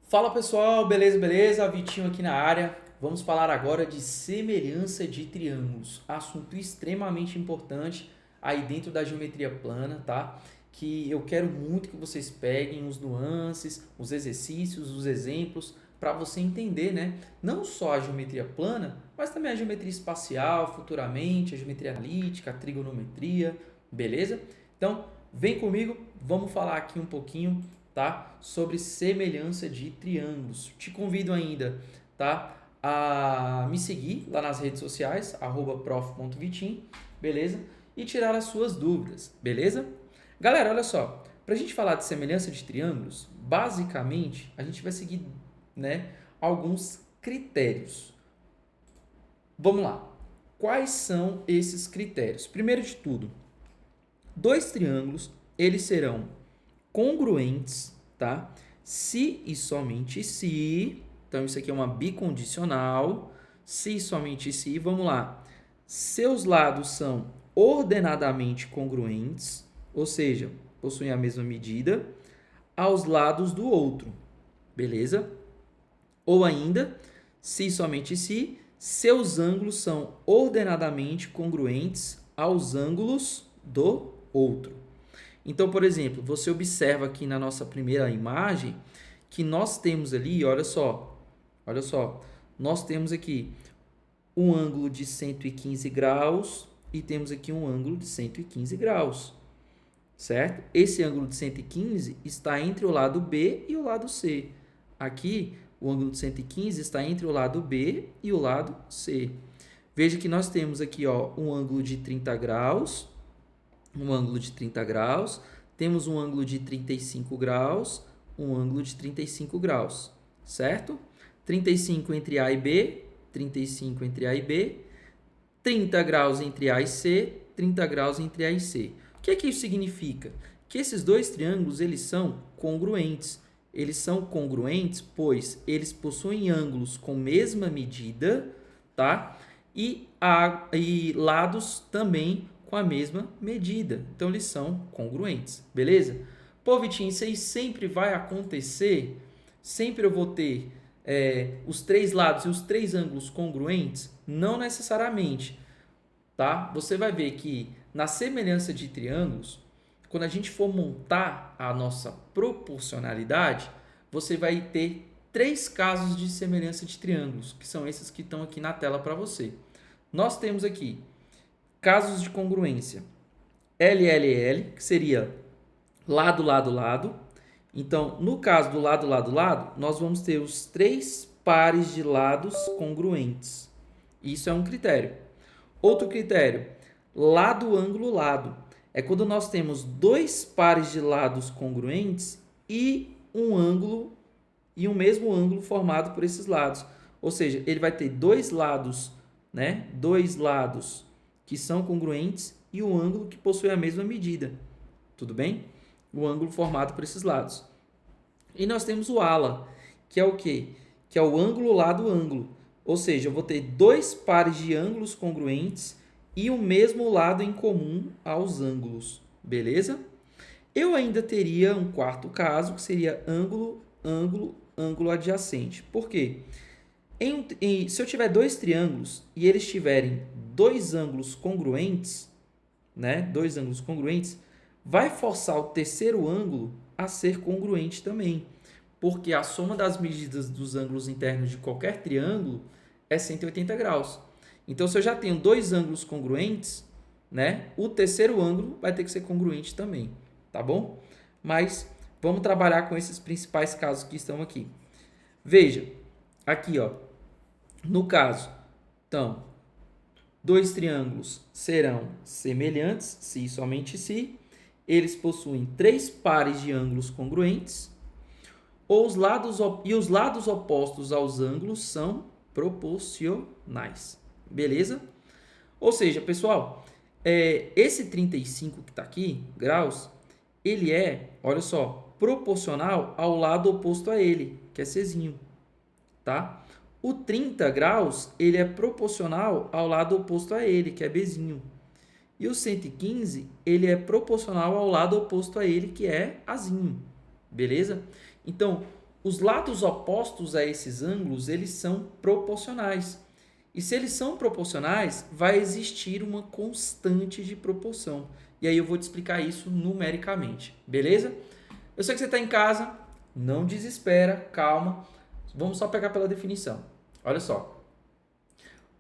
Fala pessoal, beleza, beleza? Vitinho aqui na área. Vamos falar agora de semelhança de triângulos, assunto extremamente importante aí dentro da geometria plana, tá? Que eu quero muito que vocês peguem os nuances, os exercícios, os exemplos, para você entender, né? Não só a geometria plana, mas também a geometria espacial, futuramente, a geometria analítica, a trigonometria, beleza? Então, vem comigo, vamos falar aqui um pouquinho, tá? Sobre semelhança de triângulos. Te convido ainda, tá? A me seguir lá nas redes sociais, @prof.vitim, beleza? E tirar as suas dúvidas, beleza? Galera, olha só, para a gente falar de semelhança de triângulos, basicamente a gente vai seguir, né, alguns critérios. Vamos lá. Quais são esses critérios? Primeiro de tudo, dois triângulos, eles serão congruentes, tá? Se e somente se, então isso aqui é uma bicondicional, se e somente se, vamos lá. Seus lados são ordenadamente congruentes, ou seja, possuem a mesma medida, aos lados do outro, beleza? Ou ainda, se e somente se, seus ângulos são ordenadamente congruentes aos ângulos do outro. Então, por exemplo, você observa aqui na nossa primeira imagem que nós temos ali, olha só, nós temos aqui um ângulo de 115 graus e temos aqui um ângulo de 115 graus, certo? Esse ângulo de 115 está entre o lado B e o lado C. Aqui, o ângulo de 115 está entre o lado B e o lado C. Veja que nós temos aqui, ó, um ângulo de 30 graus, temos um ângulo de 35 graus, um ângulo de 35 graus, certo? 35 entre A e B, 35 entre A e B, 30 graus entre A e C, 30 graus entre A e C. O que é que isso significa? Que esses dois triângulos, eles são congruentes. Eles são congruentes, pois eles possuem ângulos com mesma medida, tá? E lados também com a mesma medida. Então, eles são congruentes, beleza? Pô, Vitinho, isso aí sempre vai acontecer? Sempre eu vou ter os três lados e os três ângulos congruentes? Não necessariamente, tá? Você vai ver que na semelhança de triângulos, quando a gente for montar a nossa proporcionalidade, você vai ter três casos de semelhança de triângulos, que são esses que estão aqui na tela para você. Nós temos aqui casos de congruência LLL, que seria lado, lado, lado. Então, no caso do lado, lado, lado, nós vamos ter os três pares de lados congruentes. Isso é um critério. Outro critério, lado, ângulo, lado. É quando nós temos dois pares de lados congruentes e um ângulo e um mesmo ângulo formado por esses lados. Ou seja, ele vai ter dois lados, né? Dois lados que são congruentes e o ângulo que possui a mesma medida. Tudo bem? O ângulo formado por esses lados. E nós temos o ala, que é o quê? Que é o ângulo lado ângulo. Ou seja, eu vou ter dois pares de ângulos congruentes e o mesmo lado em comum aos ângulos. Beleza? Eu ainda teria um quarto caso, que seria ângulo, ângulo, ângulo adjacente. Por quê? Se eu tiver dois triângulos e eles tiverem dois ângulos congruentes, né? Dois ângulos congruentes, vai forçar o terceiro ângulo a ser congruente também, porque a soma das medidas dos ângulos internos de qualquer triângulo é 180 graus. Então, se eu já tenho dois ângulos congruentes, né? O terceiro ângulo vai ter que ser congruente também, tá bom? Mas vamos trabalhar com esses principais casos que estão aqui. Veja, aqui, ó, no caso, então, dois triângulos serão semelhantes, se e somente se. Eles possuem três pares de ângulos congruentes. Os lados opostos aos ângulos são proporcionais. Beleza? Ou seja, pessoal, esse 35 que está aqui, graus, ele é, olha só, proporcional ao lado oposto a ele, que é Czinho. Tá? O 30 graus, ele é proporcional ao lado oposto a ele, que é Bzinho. E o 115, ele é proporcional ao lado oposto a ele, que é Azinho. Beleza? Então, os lados opostos a esses ângulos, eles são proporcionais. E se eles são proporcionais, vai existir uma constante de proporção. E aí eu vou te explicar isso numericamente, beleza? Eu sei que você está em casa, não desespera, calma. Vamos só pegar pela definição. Olha só.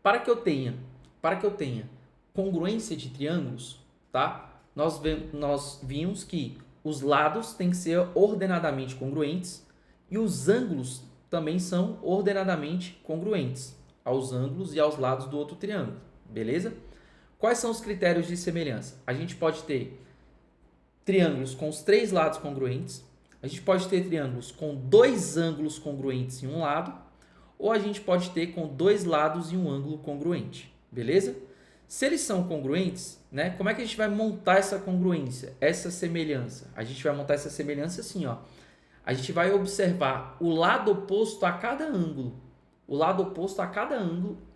Para que eu tenha congruência de triângulos, tá? Nós vimos que os lados têm que ser ordenadamente congruentes e os ângulos também são ordenadamente congruentes aos ângulos e aos lados do outro triângulo, beleza? Quais são os critérios de semelhança? A gente pode ter triângulos com os 3 lados congruentes, a gente pode ter triângulos com 2 ângulos congruentes em um lado, ou a gente pode ter com 2 lados e um ângulo congruente, beleza? Se eles são congruentes, né, como é que a gente vai montar essa congruência, essa semelhança? A gente vai montar essa semelhança assim, ó. A gente vai observar o lado oposto a cada ângulo,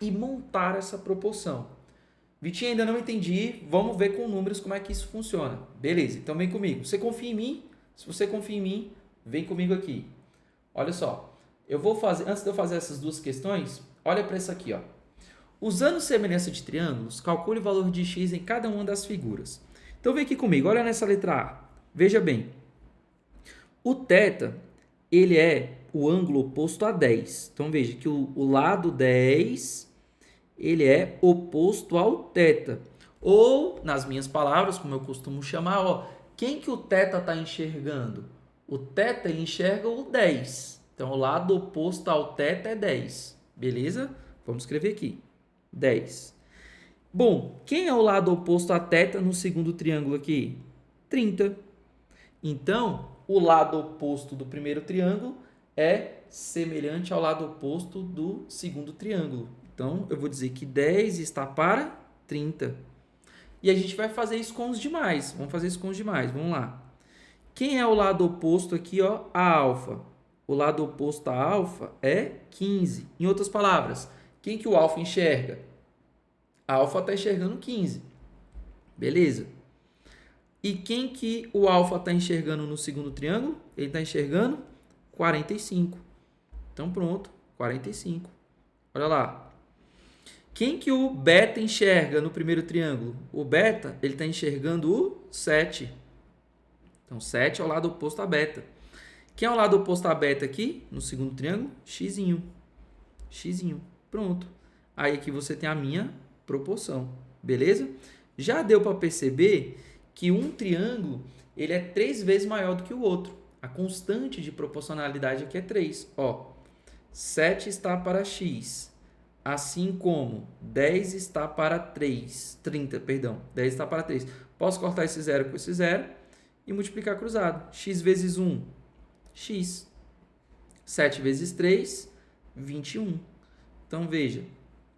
e montar essa proporção. Vitinho, ainda não entendi, vamos ver com números como é que isso funciona. Beleza, então vem comigo. Você confia em mim? Se você confia em mim, vem comigo aqui. Olha só, eu vou fazer, antes de eu fazer essas duas questões, olha para isso aqui, ó. Usando semelhança de triângulos, calcule o valor de x em cada uma das figuras. Então vem aqui comigo, olha nessa letra A. Veja bem, o θ, ele é o ângulo oposto a 10. Então veja que o lado 10, ele é oposto ao θ. Ou, nas minhas palavras, como eu costumo chamar, ó, quem que o θ está enxergando? O θ ele enxerga o 10. Então, o lado oposto ao θ é 10. Beleza? Vamos escrever aqui. 10. Bom, quem é o lado oposto a θ no segundo triângulo aqui? 30. Então, o lado oposto do primeiro triângulo é semelhante ao lado oposto do segundo triângulo. Então, eu vou dizer que 10 está para 30. E a gente vai fazer isso com os demais. Vamos fazer isso com os demais. Vamos lá. Quem é o lado oposto aqui, ó? A alfa. O lado oposto a alfa é 15. Em outras palavras, quem que o alfa enxerga? A alfa está enxergando 15. Beleza? E quem que o alfa está enxergando no segundo triângulo? Ele está enxergando 45. Então, pronto. 45. Olha lá. Quem que o beta enxerga no primeiro triângulo? O beta, ele está enxergando o 7. Então, 7 é o lado oposto a beta. Quem é o lado oposto a beta aqui, no segundo triângulo? X'inho. X'inho. Pronto. Aí aqui você tem a minha proporção. Beleza? Já deu para perceber que um triângulo ele é 3 vezes maior do que o outro. A constante de proporcionalidade aqui é 3. Ó, 7 está para x. Assim como 10 está para 3. 30, perdão. 10 está para 3. Posso cortar esse zero com esse zero e multiplicar cruzado. X vezes 1, x. 7 vezes 3, 21. Então, veja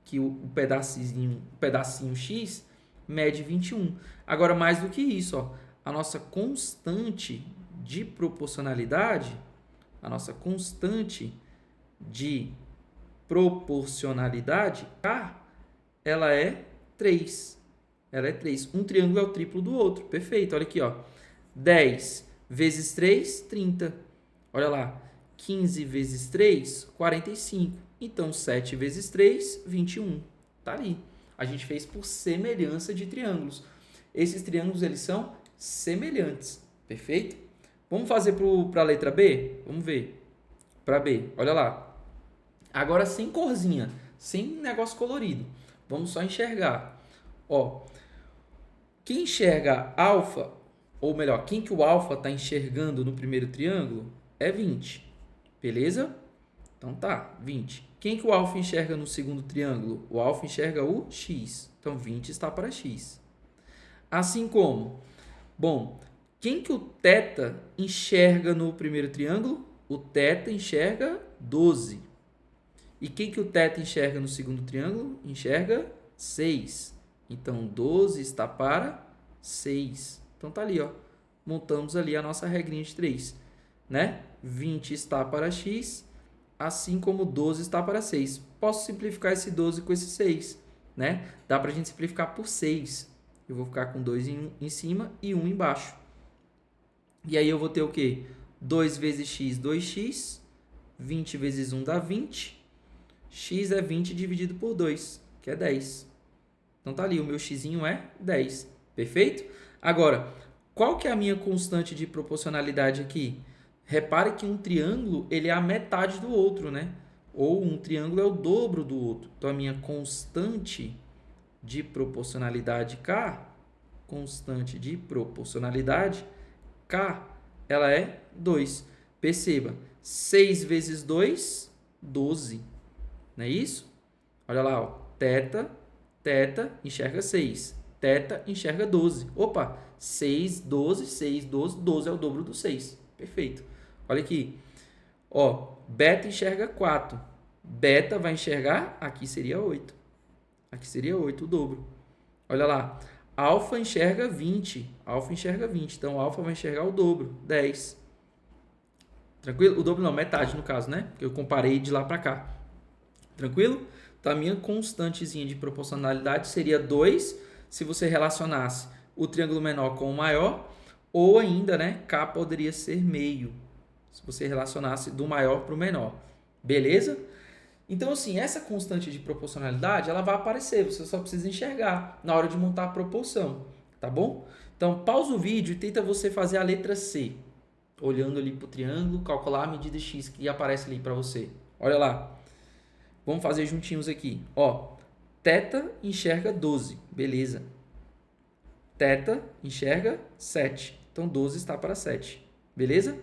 que o pedacinho x mede 21. Agora, mais do que isso, ó, a nossa constante de proporcionalidade, K, ela é 3. Ela é 3. Um triângulo é o triplo do outro. Perfeito. Olha aqui, ó. 10 vezes 3, 30. Olha lá. 15 vezes 3, 45. Então, 7 vezes 3, 21. Tá ali. A gente fez por semelhança de triângulos. Esses triângulos, eles são semelhantes. Perfeito? Vamos fazer para a letra B? Vamos ver. Para B. Olha lá. Agora sem corzinha, sem negócio colorido. Vamos só enxergar. Ó, quem enxerga alfa, ou melhor, quem que o alfa está enxergando no primeiro triângulo é 20. Beleza? Então tá, 20. Quem que o alfa enxerga no segundo triângulo? O alfa enxerga o x. Então 20 está para x. Assim como, bom, quem que o θ enxerga no primeiro triângulo? O θ enxerga 12. E quem que o θ enxerga no segundo triângulo? Enxerga 6. Então, 12 está para 6. Então, tá ali, ó. Montamos ali a nossa regrinha de 3. Né? 20 está para x, assim como 12 está para 6. Posso simplificar esse 12 com esse 6. Né? Dá para a gente simplificar por 6. Eu vou ficar com 2 em cima e 1 embaixo. E aí eu vou ter o quê? 2 vezes x, 2x. 20 vezes 1 dá 20. X é 20 dividido por 2, que é 10. Então tá ali, o meu x é 10. Perfeito? Agora, qual que é a minha constante de proporcionalidade aqui? Repare que um triângulo ele é a metade do outro, né? Ou um triângulo é o dobro do outro. Então a minha constante de proporcionalidade K, K, ela é 2. Perceba, 6 vezes 2, 12. Não é isso? Olha lá, ó. Teta enxerga 6. Teta enxerga 12. Opa, 6, 12, 6, 12, 12 é o dobro do 6. Perfeito. Olha aqui. Ó, beta enxerga 4. Beta vai enxergar, aqui seria 8. Aqui seria 8, o dobro. Olha lá. Alfa enxerga 20. Alfa enxerga 20. Então, alfa vai enxergar o dobro, 10. Tranquilo? O dobro não, metade no caso, né? Porque eu comparei de lá para cá. Tranquilo? Então, a minha constantezinha de proporcionalidade seria 2 se você relacionasse o triângulo menor com o maior, ou ainda, né, K poderia ser meio, se você relacionasse do maior para o menor. Beleza? Então, assim, essa constante de proporcionalidade, ela vai aparecer, você só precisa enxergar na hora de montar a proporção, tá bom? Então, pausa o vídeo e tenta você fazer a letra C, olhando ali para o triângulo, calcular a medida X que aparece ali para você. Olha lá. Vamos fazer juntinhos aqui. Ó, teta enxerga 12, beleza. Teta enxerga 7, então 12 está para 7, beleza?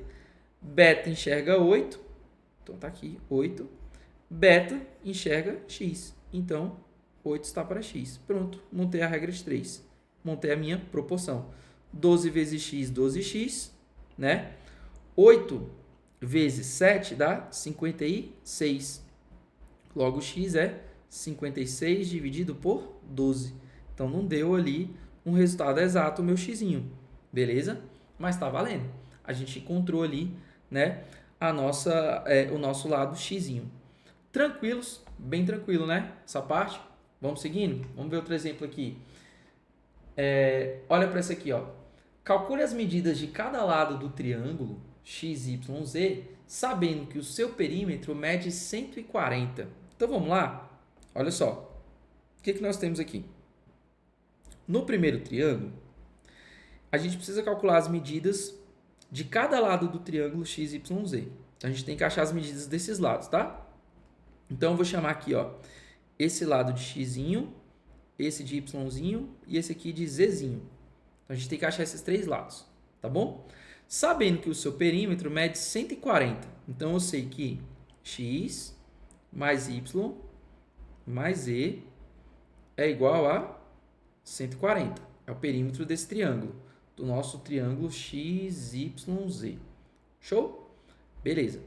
Beta enxerga 8, então tá aqui, 8. Beta enxerga x, então 8 está para x. Pronto, montei a regra de 3. Montei a minha proporção. 12 vezes x, 12x, né? 8 vezes 7 dá 56. Logo, x é 56 dividido por 12. Então, não deu ali um resultado exato o meu x, beleza? Mas está valendo. A gente encontrou ali, né, o nosso lado x. Tranquilos, bem tranquilo, né? Essa parte. Vamos seguindo? Vamos ver outro exemplo aqui. Olha para esse aqui, ó. Calcule as medidas de cada lado do triângulo XYZ, sabendo que o seu perímetro mede 140. Então vamos lá? Olha só. O que nós temos aqui? No primeiro triângulo, a gente precisa calcular as medidas de cada lado do triângulo XYZ. Então a gente tem que achar as medidas desses lados, tá? Então eu vou chamar aqui, ó, esse lado de x, esse de y e esse aqui de z. Então a gente tem que achar esses três lados, tá bom? Sabendo que o seu perímetro mede 140, então eu sei que x mais y mais z é igual a 140. É o perímetro desse triângulo, do nosso triângulo XYZ. Show? Beleza.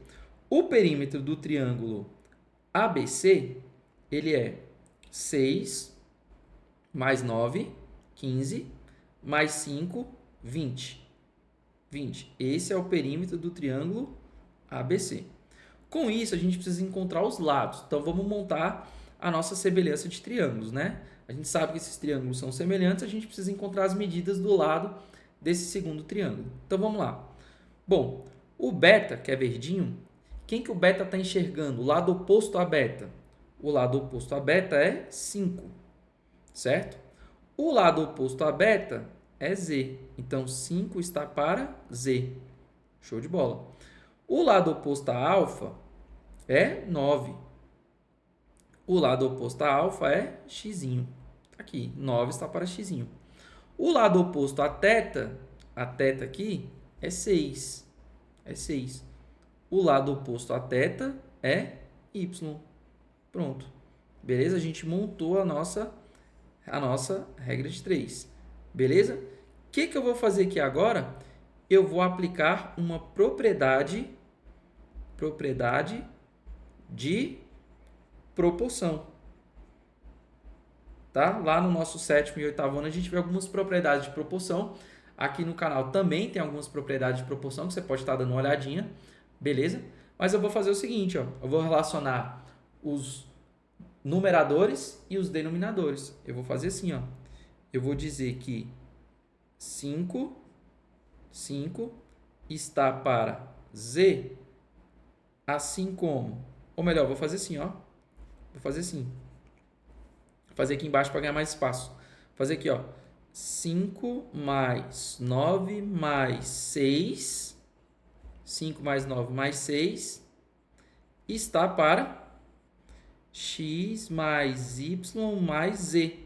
O perímetro do triângulo ABC, ele é 6 mais 9, 15, mais 5, 20. 20. Esse é o perímetro do triângulo ABC. Com isso, a gente precisa encontrar os lados. Então, vamos montar a nossa semelhança de triângulos, né? A gente sabe que esses triângulos são semelhantes, a gente precisa encontrar as medidas do lado desse segundo triângulo. Então, vamos lá. Bom, o beta, que é verdinho, quem que o beta está enxergando? O lado oposto a beta. O lado oposto a beta é 5, certo? O lado oposto a beta é z. Então, 5 está para z. Show de bola. O lado oposto a alfa é 9. O lado oposto a alfa é x. Aqui, 9 está para x. O lado oposto a teta aqui é 6. É 6. O lado oposto a teta é y. Pronto. Beleza? A gente montou a nossa regra de 3. Beleza? O que eu vou fazer aqui agora? Eu vou aplicar uma propriedade de proporção. Tá? Lá no nosso sétimo e oitavo ano a gente vê algumas propriedades de proporção. Aqui no canal também tem algumas propriedades de proporção que você pode estar dando uma olhadinha. Beleza? Mas eu vou fazer o seguinte, ó. Eu vou relacionar os numeradores e os denominadores. Eu vou fazer assim, ó. Eu vou dizer que 5 está para z assim como, ou melhor, vou fazer assim, ó. Vou fazer assim. Vou fazer aqui embaixo para ganhar mais espaço. Vou fazer aqui, ó. 5 mais 9 mais 6. 5 mais 9 mais 6 está para x mais y mais z.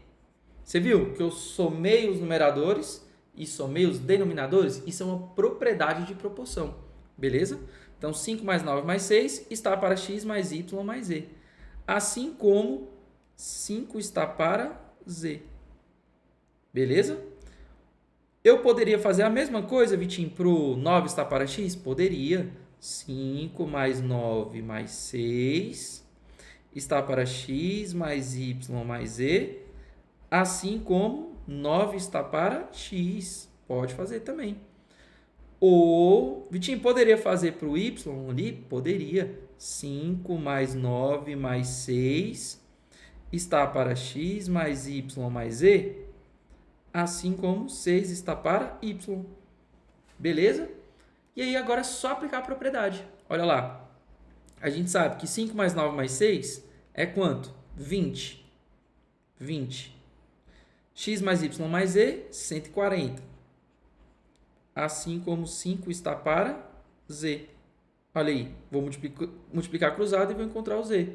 Você viu que eu somei os numeradores e somei os denominadores? Isso é uma propriedade de proporção, beleza? Então, 5 mais 9 mais 6 está para x mais y mais z. Assim como 5 está para z. Beleza? Eu poderia fazer a mesma coisa, Vitinho, para o 9 está para x? Poderia. 5 mais 9 mais 6 está para x mais y mais z. Assim como 9 está para x. Pode fazer também. Ou, Vitinho, poderia fazer para o y ali? Poderia. 5 mais 9 mais 6 está para x mais y mais z. Assim como 6 está para y. Beleza? E aí agora é só aplicar a propriedade. Olha lá. A gente sabe que 5 mais 9 mais 6 é quanto? 20. 20. X mais y mais z, 140. Assim como 5 está para z. Olha aí, vou multiplicar cruzado e vou encontrar o z.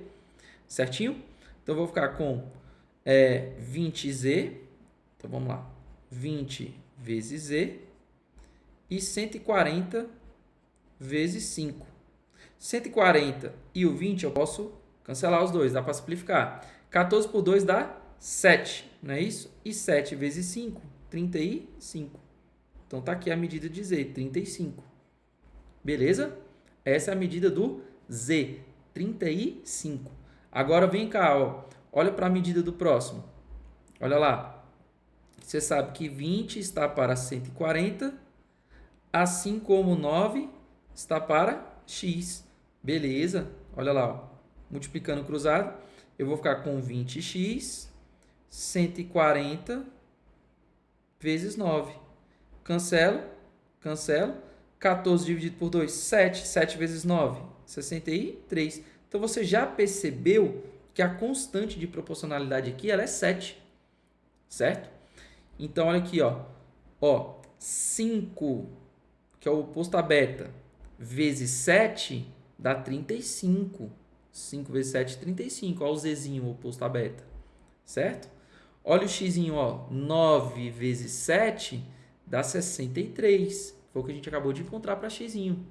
Certinho? Então, eu vou ficar com 20z. Então, vamos lá. 20 vezes z e 140 vezes 5. 140 e o 20 eu posso cancelar os dois, dá para simplificar. 14 por 2 dá 7, não é isso? E 7 vezes 5, 35. Então, tá aqui a medida de z, 35. Beleza? Essa é a medida do z, 35. Agora, vem cá, ó. Olha para a medida do próximo. Olha lá. Você sabe que 20 está para 140, assim como 9 está para x. Beleza? Olha lá, ó. Multiplicando cruzado, eu vou ficar com 20x, 140 vezes 9. Cancelo, cancelo. 14 dividido por 2, 7. 7 vezes 9, 63. Então, você já percebeu que a constante de proporcionalidade aqui ela é 7. Certo? Então, olha aqui, ó. 5, que é o oposto a beta, vezes 7, dá 35. 5 vezes 7, 35. Olha o zzinho, o oposto a beta. Certo? Olha o xzinho, ó. 9 vezes 7 dá 63. Foi o que a gente acabou de encontrar para xzinho.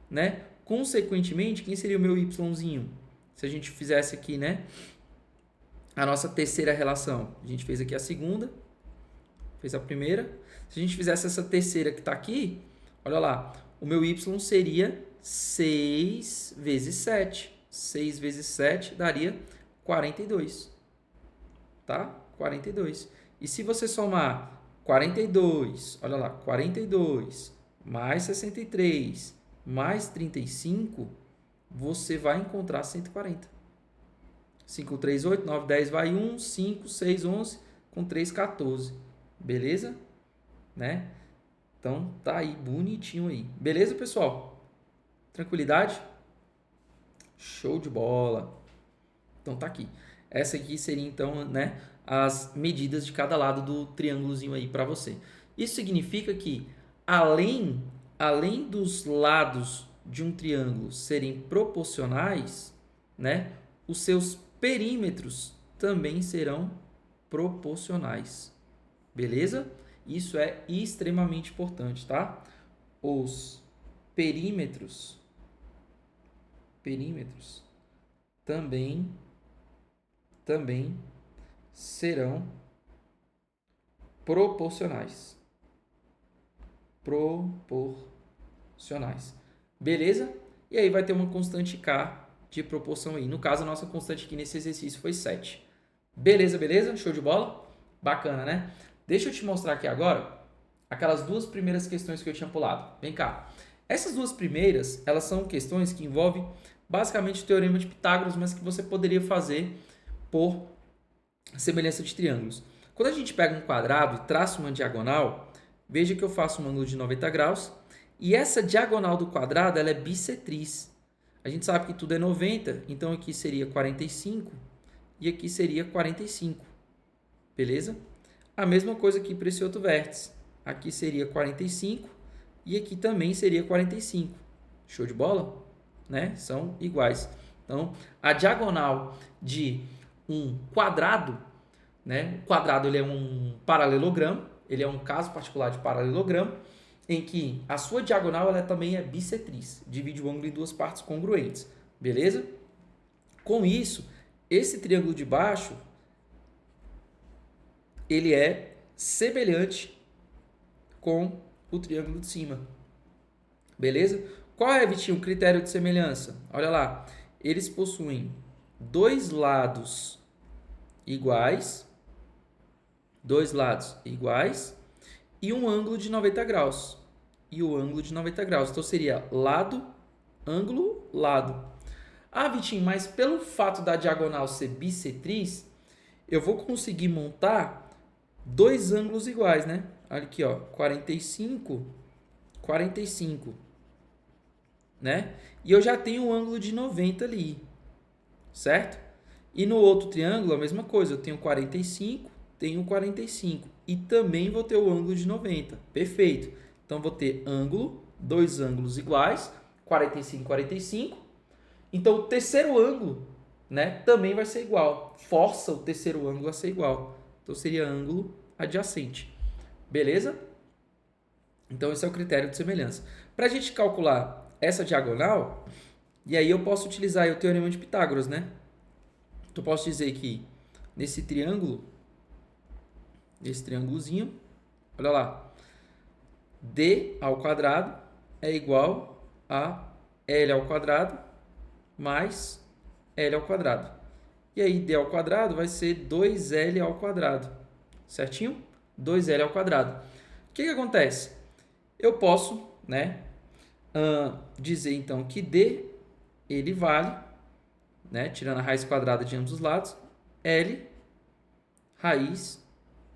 Né? Consequentemente, quem seria o meu yzinho? Se a gente fizesse aqui, né? A nossa terceira relação. A gente fez aqui a segunda. Fez a primeira. Se a gente fizesse essa terceira que está aqui, olha lá. O meu y seria 6 vezes 7. 6 vezes 7 daria 42. Tá? 42. E se você somar 42, olha lá, 42 mais 63 mais 35, você vai encontrar 140. 5, 3, 8, 9, 10 vai 1, 5, 6, 11, com 3, 14. Beleza? Né? Então, tá aí, bonitinho aí. Beleza, pessoal? Tranquilidade? Show de bola. Então, tá aqui. Essa aqui seria, então, né, as medidas de cada lado do triângulozinho aí para você. Isso significa que, além dos lados de um triângulo serem proporcionais, né, os seus perímetros também serão proporcionais. Beleza? Isso é extremamente importante, tá? Os perímetros também serão proporcionais. Beleza? E aí vai ter uma constante K de proporção aí. No caso, a nossa constante aqui nesse exercício foi 7. Beleza, beleza? Show de bola? Bacana, né? Deixa eu te mostrar aqui agora aquelas duas primeiras questões que eu tinha pulado. Vem cá. Essas duas primeiras, elas são questões que envolvem basicamente o teorema de Pitágoras, mas que você poderia fazer por semelhança de triângulos. Quando a gente pega um quadrado e traça uma diagonal, veja que eu faço um ângulo de 90 graus e essa diagonal do quadrado ela é bissetriz. A gente sabe que tudo é 90, então aqui seria 45 e aqui seria 45. Beleza? A mesma coisa aqui para esse outro vértice. Aqui seria 45 e aqui também seria 45. Show de bola? Né? São iguais. Então, a diagonal de um quadrado, né? O quadrado ele é um paralelogramo, ele é um caso particular de paralelogramo, em que a sua diagonal ela também é bissetriz, divide o ângulo em duas partes congruentes, beleza? Com isso, esse triângulo de baixo, ele é semelhante com o triângulo de cima, beleza? Qual é, Vitinho, o critério de semelhança? Olha lá, eles possuem dois lados iguais e um ângulo de 90 graus. Então seria lado, ângulo, lado. Ah, Vitinho, mas pelo fato da diagonal ser bissetriz, eu vou conseguir montar dois ângulos iguais, né? Olha aqui, ó, 45, 45, né? E eu já tenho um ângulo de 90 ali, certo? E no outro triângulo, a mesma coisa, eu tenho 45, tenho 45 e também vou ter o ângulo de 90. Perfeito. Então, vou ter ângulo, dois ângulos iguais, 45, 45. Então, o terceiro ângulo, né, também vai ser igual. Força o terceiro ângulo a ser igual. Então, seria ângulo adjacente. Beleza? Então, esse é o critério de semelhança. Para a gente calcular essa diagonal, e aí eu posso utilizar aí o teorema de Pitágoras, né? Então, eu posso dizer que nesse triângulo, esse triângulozinho, olha lá, d ao quadrado é igual a L ao quadrado mais L ao quadrado. E aí, d ao quadrado vai ser 2L ao quadrado, certinho? 2L ao quadrado. O que acontece? Eu posso, né, dizer então que d, ele vale, né, tirando a raiz quadrada de ambos os lados, L raiz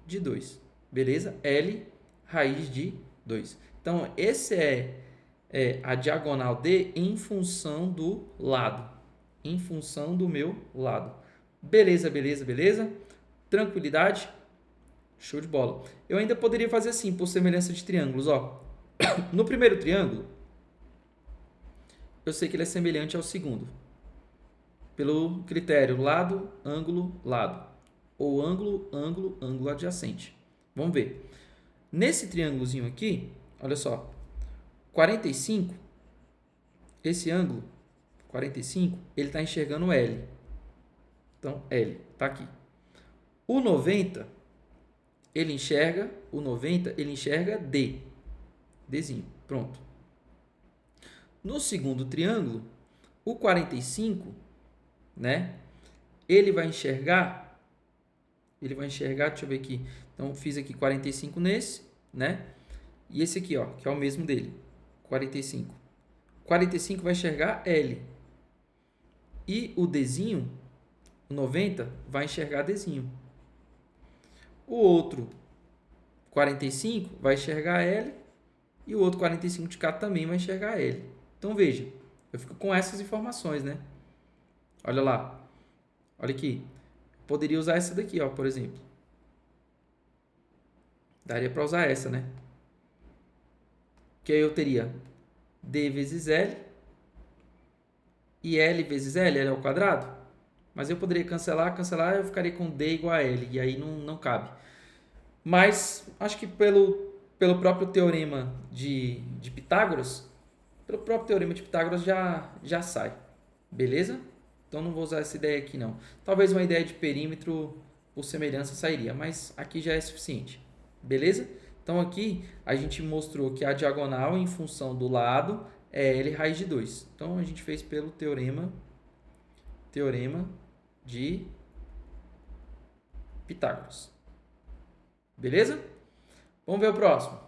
de 2. Beleza? L raiz de 2. Então, esse é a diagonal D em função do lado. Em função do meu lado. Beleza, beleza, beleza? Tranquilidade? Show de bola. Eu ainda poderia fazer assim, por semelhança de triângulos. Ó. No primeiro triângulo, eu sei que ele é semelhante ao segundo. Pelo critério lado, ângulo, lado. Ou ângulo, ângulo, ângulo adjacente. Vamos ver. Nesse triângulozinho aqui, olha só, 45, esse ângulo, 45, ele está enxergando L. Então, L, está aqui. O 90, ele enxerga D. Dzinho, pronto. No segundo triângulo, o 45, né, ele vai enxergar, deixa eu ver aqui. Então, fiz aqui 45 nesse, né? E esse aqui, ó, que é o mesmo dele, 45. 45 vai enxergar L. E o Dzinho, o 90, vai enxergar Dzinho. O outro, 45, vai enxergar L. E o outro 45 de cá também vai enxergar L. Então, veja, eu fico com essas informações, né? Olha lá. Olha aqui. Poderia usar essa daqui, ó, por exemplo. Daria para usar essa, né? Que aí eu teria D vezes L e L vezes L, L ao quadrado. Mas eu poderia cancelar, eu ficaria com D igual a L, e aí não cabe. Mas acho que pelo próprio teorema de Pitágoras, já sai. Beleza? Então não vou usar essa ideia aqui não. Talvez uma ideia de perímetro por semelhança sairia, mas aqui já é suficiente. Beleza? Então aqui a gente mostrou que a diagonal em função do lado é L raiz de 2. Então a gente fez pelo teorema de Pitágoras. Beleza? Vamos ver o próximo.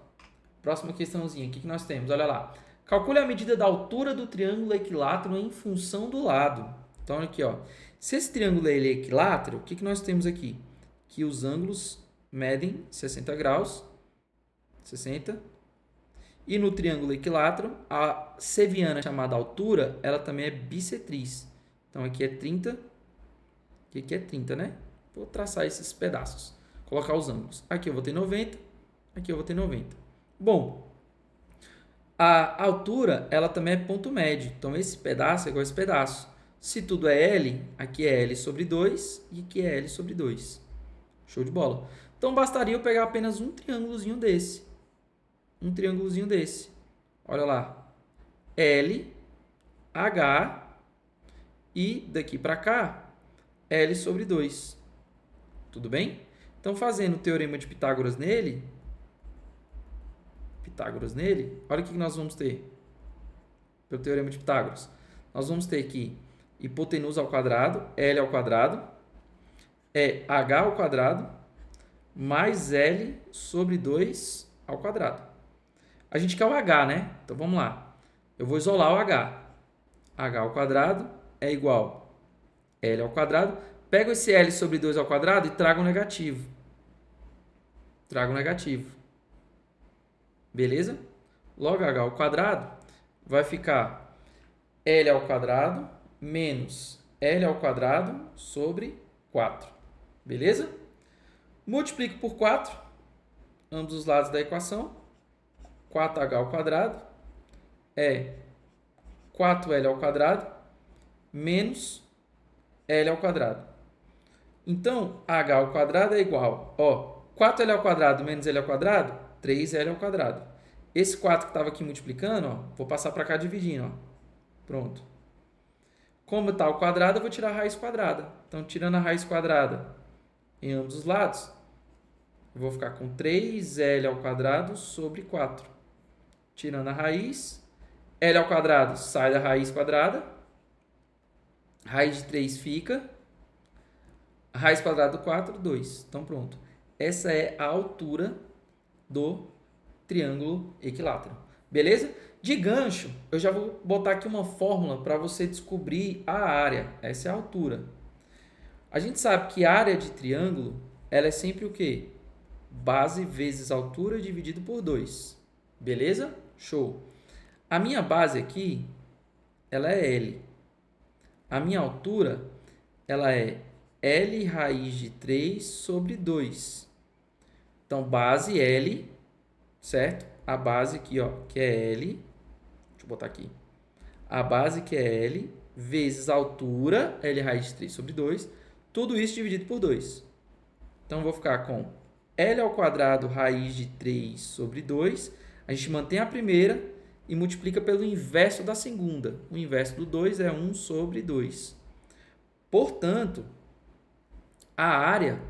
Próxima questãozinha. O que nós temos? Olha lá. Calcule a medida da altura do triângulo equilátero em função do lado. Então, olha aqui, ó. Se esse triângulo ele é equilátero, o que nós temos aqui? Que os ângulos medem 60 graus. 60. E no triângulo equilátero, a seviana chamada altura, ela também é bissetriz. Então aqui é 30, aqui é 30, né? Vou traçar esses pedaços, colocar os ângulos. Aqui eu vou ter 90, aqui eu vou ter 90. Bom, a altura, ela também é ponto médio. Então esse pedaço é igual a esse pedaço. Se tudo é L, aqui é L sobre 2 e aqui é L sobre 2. Show de bola. Então bastaria eu pegar apenas um triângulozinho desse. Um triângulozinho desse. Olha lá. L, H e daqui para cá, L sobre 2. Tudo bem? Então fazendo o teorema de Pitágoras nele, olha o que nós vamos ter. Pelo teorema de Pitágoras. Nós vamos ter aqui hipotenusa ao quadrado, L ao quadrado, é H ao quadrado, mais L sobre 2 ao quadrado. A gente quer o H, né? Então vamos lá. Eu vou isolar o H. H ao quadrado é igual a L ao quadrado. Pego esse L sobre 2 ao quadrado e trago um negativo. Beleza? Logo H ao quadrado vai ficar L ao quadrado menos L ao quadrado sobre 4. Beleza? Multiplico por 4, ambos os lados da equação. 4H ao quadrado é 4L ao quadrado menos L ao quadrado. Então, H ao quadrado é igual, 4L ao quadrado menos L ao quadrado, 3L ao quadrado. Esse 4 que estava aqui multiplicando, vou passar para cá dividindo. Pronto. Como está ao quadrado, eu vou tirar a raiz quadrada. Então, tirando a raiz quadrada em ambos os lados, eu vou ficar com 3L ao quadrado sobre 4. Tirando a raiz, L ao quadrado sai da raiz quadrada, raiz de 3 fica, a raiz quadrada do 4, 2. Então, pronto. Essa é a altura do triângulo equilátero. Beleza? De gancho, eu já vou botar aqui uma fórmula para você descobrir a área. Essa é a altura. A gente sabe que a área de triângulo, ela é sempre o quê? Base vezes altura dividido por 2. Beleza? Show. A minha base aqui, ela é L. A minha altura, ela é L raiz de 3 sobre 2. Então, base L, certo? A base aqui, que é L. Deixa eu botar aqui. A base que é L, vezes a altura, L raiz de 3 sobre 2. Tudo isso dividido por 2. Então, eu vou ficar com L ao quadrado raiz de 3 sobre 2. A gente mantém a primeira e multiplica pelo inverso da segunda. O inverso do 2 é 1 sobre 2. Portanto, a área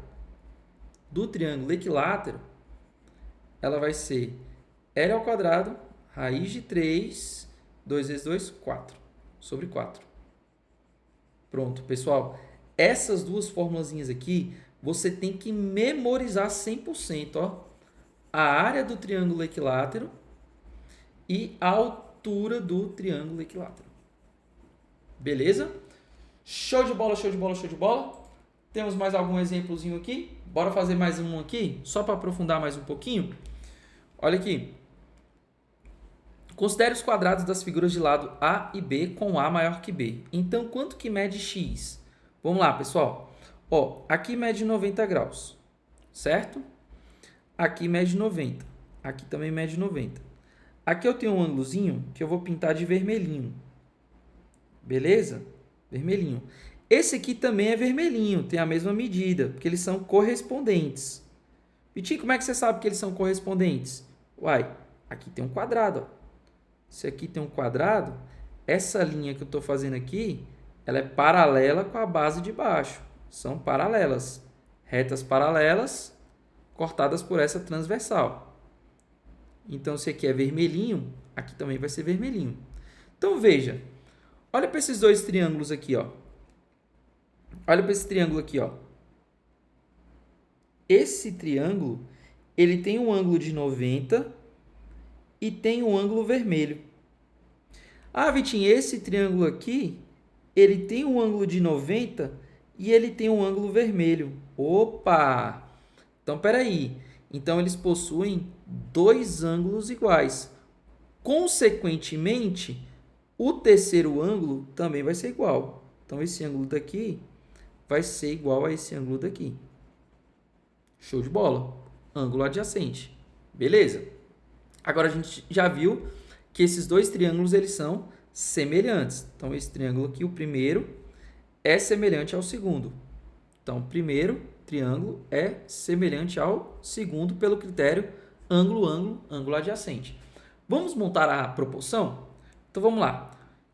do triângulo equilátero, ela vai ser L ao quadrado, raiz de 3, 2 vezes 2, 4, sobre 4. Pronto, pessoal. Essas duas formulazinhas aqui, você tem que memorizar 100%, a área do triângulo equilátero e a altura do triângulo equilátero. Beleza? Show de bola, show de bola, show de bola. Temos mais algum exemplozinho aqui? Bora fazer mais um aqui, só para aprofundar mais um pouquinho. Olha aqui. Considere os quadrados das figuras de lado A e B com A maior que B. Então, quanto que mede X? Vamos lá, pessoal. Aqui mede 90 graus, certo? Aqui mede 90. Aqui também mede 90. Aqui eu tenho um ângulozinho que eu vou pintar de vermelhinho. Beleza? Vermelhinho. Esse aqui também é vermelhinho, tem a mesma medida, porque eles são correspondentes. Vitinho, como é que você sabe que eles são correspondentes? Uai, aqui tem um quadrado. Se aqui tem um quadrado, essa linha que eu estou fazendo aqui, ela é paralela com a base de baixo. São paralelas. Retas paralelas cortadas por essa transversal. Então, se aqui é vermelhinho, aqui também vai ser vermelhinho. Então, veja. Olha para esses dois triângulos aqui, Olha para esse triângulo aqui, Esse triângulo, ele tem um ângulo de 90 e tem um ângulo vermelho. Ah, Vitinho, esse triângulo aqui, ele tem um ângulo de 90 e ele tem um ângulo vermelho. Opa! Então, espera aí. Então, eles possuem dois ângulos iguais. Consequentemente, o terceiro ângulo também vai ser igual. Então, esse ângulo daqui vai ser igual a esse ângulo daqui. Show de bola. Ângulo adjacente. Beleza? Agora, a gente já viu que esses dois triângulos eles são semelhantes. Então, esse triângulo aqui, o primeiro, é semelhante ao segundo. Então, o primeiro triângulo é semelhante ao segundo pelo critério ângulo, ângulo, ângulo adjacente. Vamos montar a proporção? Então, vamos lá.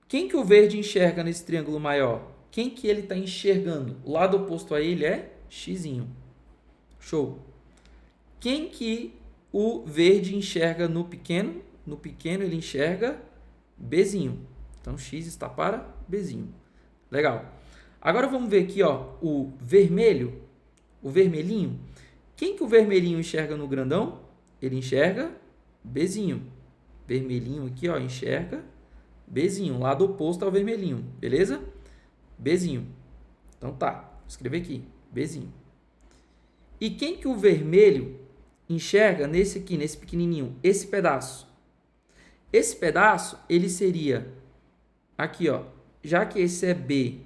Quem que o verde enxerga nesse triângulo maior? Quem que ele está enxergando? O lado oposto a ele é x. Show. Quem que o verde enxerga no pequeno? No pequeno ele enxerga b. Então, x está para b. Legal. Agora vamos ver aqui, ó, o vermelho, o vermelhinho. Quem que o vermelhinho enxerga no grandão? Ele enxerga b. Vermelhinho aqui, ó, enxerga b, lado oposto ao vermelhinho, beleza? B. Então tá, vou escrever aqui, b. E quem que o vermelho enxerga nesse aqui, nesse pequenininho, esse pedaço? Esse pedaço, ele seria aqui, ó, já que esse é b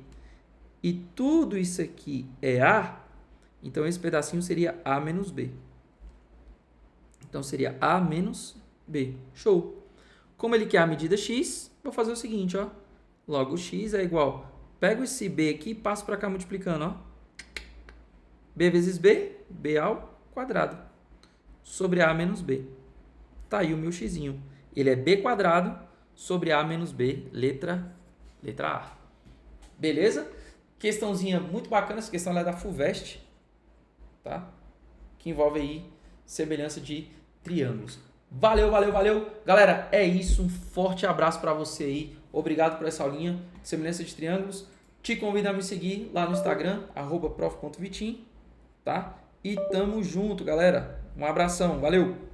e tudo isso aqui é A, então esse pedacinho seria A menos B. Então seria A menos B. Show! Como ele quer a medida x, vou fazer o seguinte, ó. Logo, x é igual. Pego esse b aqui e passo para cá multiplicando, ó. B vezes b, b ao quadrado, sobre a menos b. Tá aí o meu x. Ele é b quadrado sobre a menos b, letra A. Beleza? Questãozinha muito bacana, essa questão é da FUVEST, tá? Que envolve aí semelhança de triângulos. Valeu, valeu, valeu. Galera, é isso. Um forte abraço para você aí. Obrigado por essa aulinha de semelhança de triângulos. Te convido a me seguir lá no Instagram, @prof.vitim, tá? E tamo junto, galera. Um abração. Valeu!